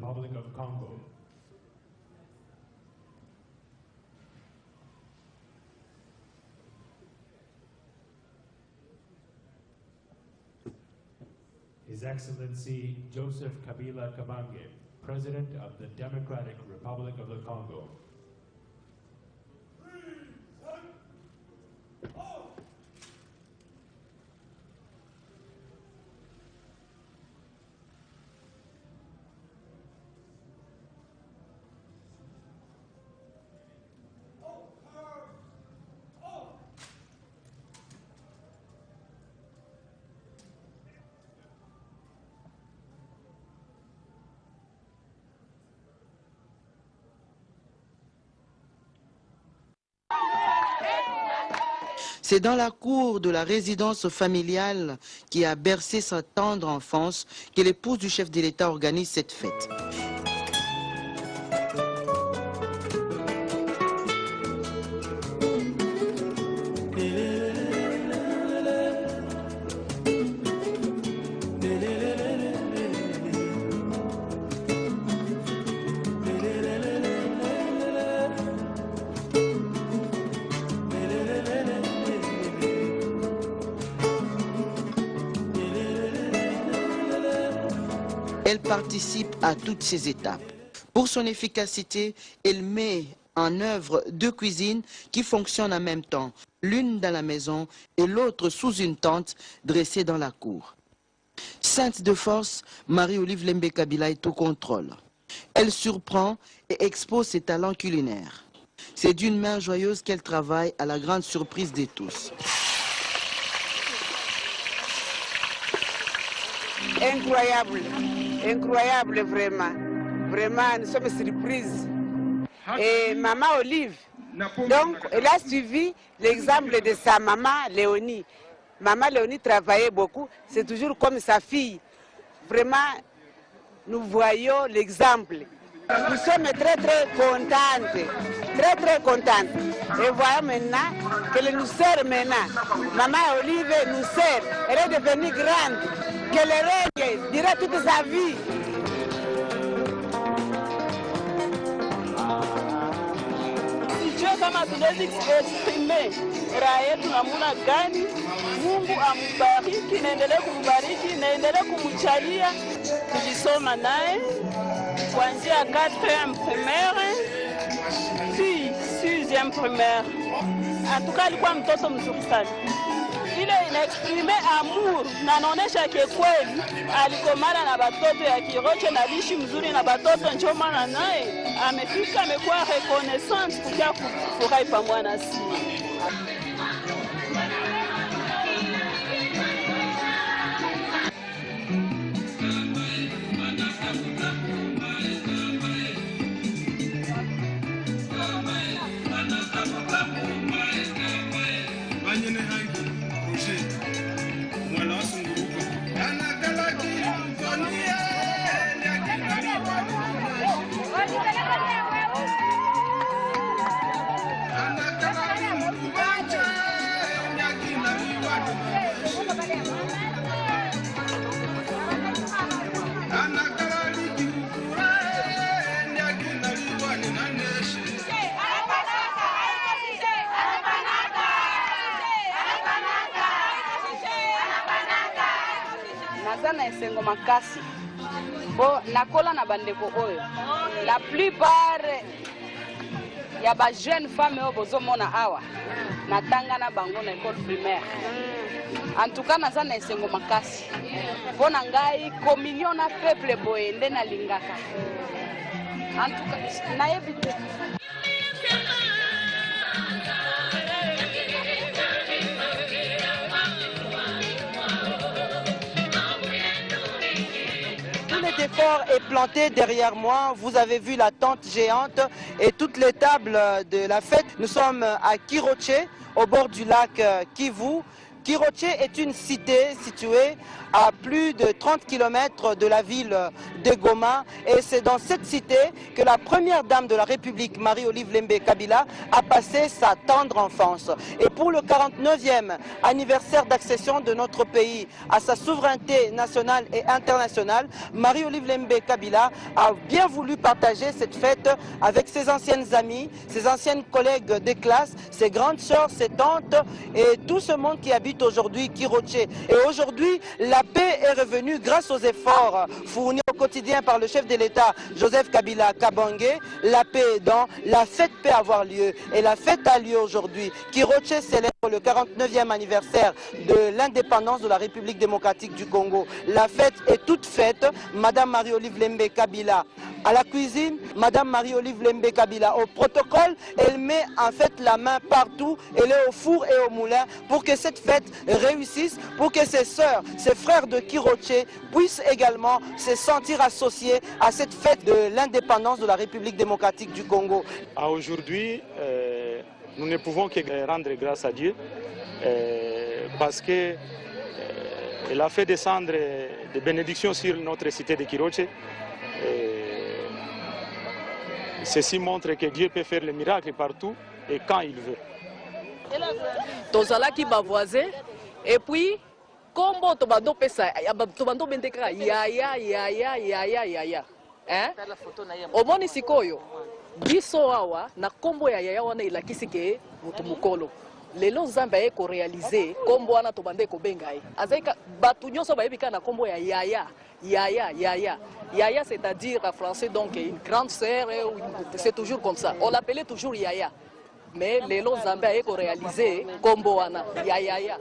Republic of Congo. His Excellency Joseph Kabila Kabange, President of the Democratic Republic of the Congo. C'est dans la cour de la résidence familiale qui a bercé sa tendre enfance que l'épouse du chef de l'État organise cette fête. Elle participe à toutes ces étapes. Pour son efficacité, elle met en œuvre deux cuisines qui fonctionnent en même temps, l'une dans la maison et l'autre sous une tente dressée dans la cour. Sainte de force, Marie-Olive Lembe Kabila est au contrôle. Elle surprend et expose ses talents culinaires. C'est d'une main joyeuse qu'elle travaille à la grande surprise de tous. Incroyable, incroyable vraiment. Vraiment, nous sommes surprises. Et maman Olive, donc elle a suivi l'exemple de sa maman Léonie. Maman Léonie travaillait beaucoup, c'est toujours comme sa fille. Vraiment, nous voyons l'exemple. Nous sommes très contentes, très contentes. Et voilà maintenant qu'elle nous sert maintenant. Maman Olive nous sert, elle est devenue grande. Qu'elle règne, dira toute sa vie. Sijue kama tunaweza exprime raha yetu namuna gani. Mungu amubariki, naendelee kumbariki, naendelee kumchalia. Tulisoma naye kuanzia 4e primaire, 6e primaire. Atuka alikuwa mtoto mzuri sana. Ile inaexprime amour na anaonesha kweli alikomana na batoto ya Kiroche na lishi mzuri na batoto, ndio maana naye amefika, amekuwa reconnaissance kuja kufurahi pamoja na sisi. Nazana esengo makasi bo nakola na bandeko oyo la plupart ya ba jeune femme oyo bozomona awa natanga na bango na école primaire. En tout cas nazana esengo makasi bo na ngai communion na peuple boye nde na lingaka. En tout cas nayebi te. L'effort est planté derrière moi. Vous avez vu la tente géante et toutes les tables de la fête. Nous sommes à Kiroche, au bord du lac Kivu, Kiroche est une cité située à plus de 30 km de la ville de Goma et c'est dans cette cité que la première dame de la République, Marie-Olive Lembe Kabila, a passé sa tendre enfance. Et pour le 49e anniversaire d'accession de notre pays à sa souveraineté nationale et internationale, Marie-Olive Lembe Kabila a bien voulu partager cette fête avec ses anciennes amies, ses anciennes collègues de classe, ses grandes sœurs, ses tantes et tout ce monde qui habite aujourd'hui Kiroche. Et aujourd'hui, la paix est revenue grâce aux efforts fournis au quotidien par le chef de l'État, Joseph Kabila Kabange. La paix est dans, la fête peut avoir lieu et la fête a lieu aujourd'hui. Kiroche célèbre le 49e anniversaire de l'indépendance de la République démocratique du Congo. La fête est toute faite. Madame Marie-Olive Lembe Kabila à la cuisine, Madame Marie-Olive Lembe Kabila au protocole, elle met en fait la main partout, elle est au four et au moulin pour que cette fête réussisse, pour que ses sœurs, ses frères de Kiroche puissent également se sentir associés à cette fête de l'indépendance de la République démocratique du Congo. Aujourd'hui, nous ne pouvons que rendre grâce à Dieu parce que il a fait descendre des bénédictions sur notre cité de Kiroche. Ceci montre que Dieu peut faire les miracles partout et quand il veut. Tozala qui ba voisin et puis combo tobando pesa tobando bendeka ya hein omoni sikoyo biso awa na kombo ya yaya wana ilakisi ke mutu mukolo lelo nzambe aye ko réaliser kombo wana tobande ko bengai azaika batu nyonso bayebika na kombo ya yaya Yaya, c'est-à-dire en français, donc une grande sœur, c'est toujours comme ça. On l'appelait toujours Yaya. Mais les longs Zambé a réalisé Kombo Ana, Yaya.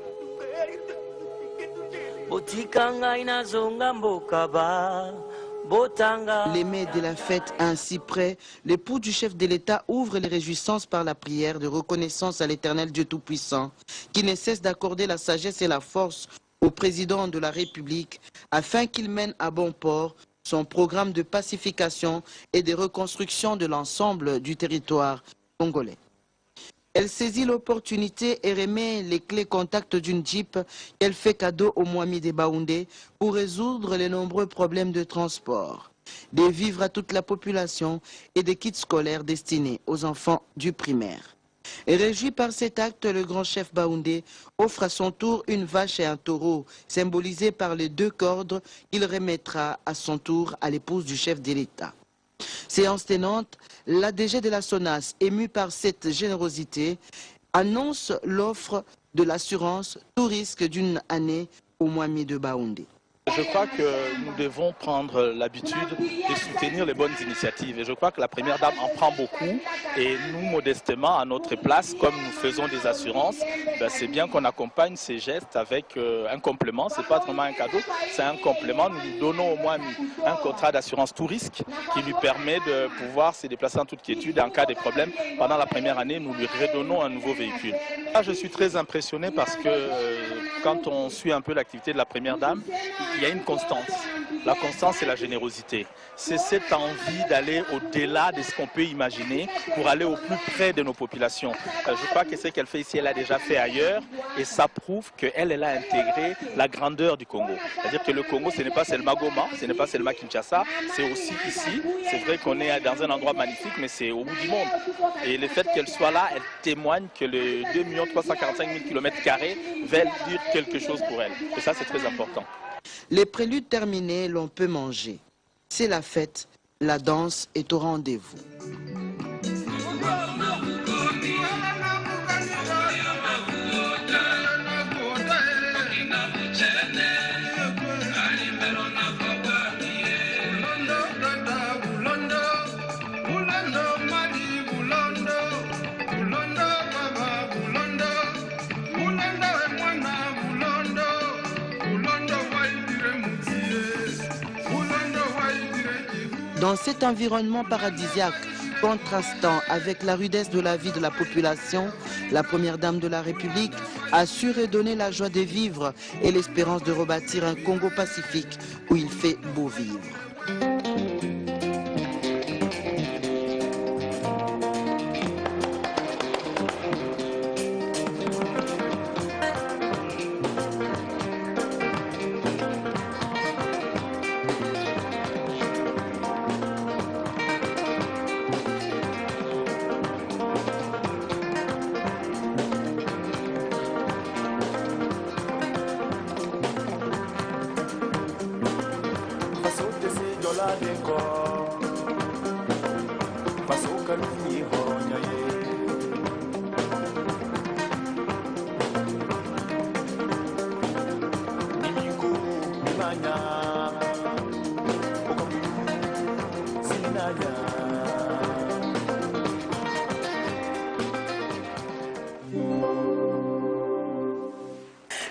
Les mets de la fête ainsi près, l'époux du chef de l'État ouvre les réjouissances par la prière de reconnaissance à l'Éternel Dieu Tout-Puissant, qui ne cesse d'accorder la sagesse et la force au président de la République afin qu'il mène à bon port son programme de pacification et de reconstruction de l'ensemble du territoire congolais. Elle saisit l'opportunité et remet les clés contacts d'une Jeep qu'elle fait cadeau au Mwami de Baoundé pour résoudre les nombreux problèmes de transport, des vivres à toute la population et des kits scolaires destinés aux enfants du primaire. Et réjoui par cet acte, le grand chef Baoundé offre à son tour une vache et un taureau, symbolisés par les deux cordes qu'il remettra à son tour à l'épouse du chef de l'État. Séance tenante, l'ADG de la SONAS, ému par cette générosité, annonce l'offre de l'assurance tout risque d'une année au Mwami de Baoundé. Je crois que nous devons prendre l'habitude de soutenir les bonnes initiatives. Et je crois que la Première Dame en prend beaucoup. Et nous, modestement, à notre place, comme nous faisons des assurances, c'est bien qu'on accompagne ces gestes avec un complément. Ce n'est pas vraiment un cadeau, c'est un complément. Nous lui donnons au moins un contrat d'assurance tout risque qui lui permet de pouvoir se déplacer en toute quiétude. Et en cas de problème, pendant la première année, nous lui redonnons un nouveau véhicule. Là, je suis très impressionné parce que quand on suit un peu l'activité de la Première Dame, il y a une constance. La constance, c'est la générosité. C'est cette envie d'aller au-delà de ce qu'on peut imaginer pour aller au plus près de nos populations. Je crois que ce qu'elle fait ici, elle a déjà fait ailleurs et ça prouve qu'elle a intégré la grandeur du Congo. C'est-à-dire que le Congo, ce n'est pas seulement Goma, ce n'est pas seulement Kinshasa, c'est aussi ici. C'est vrai qu'on est dans un endroit magnifique, mais c'est au bout du monde. Et le fait qu'elle soit là, elle témoigne que les 2 345 000 km² veulent dire quelque chose pour elle. Et ça, c'est très important. Les préludes terminés, l'on peut manger. C'est la fête, la danse est au rendez-vous. Dans cet environnement paradisiaque, contrastant avec la rudesse de la vie de la population, la Première Dame de la République a su redonner la joie de vivre et l'espérance de rebâtir un Congo pacifique où il fait beau vivre.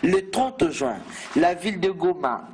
Le 30 juin, la ville de Goma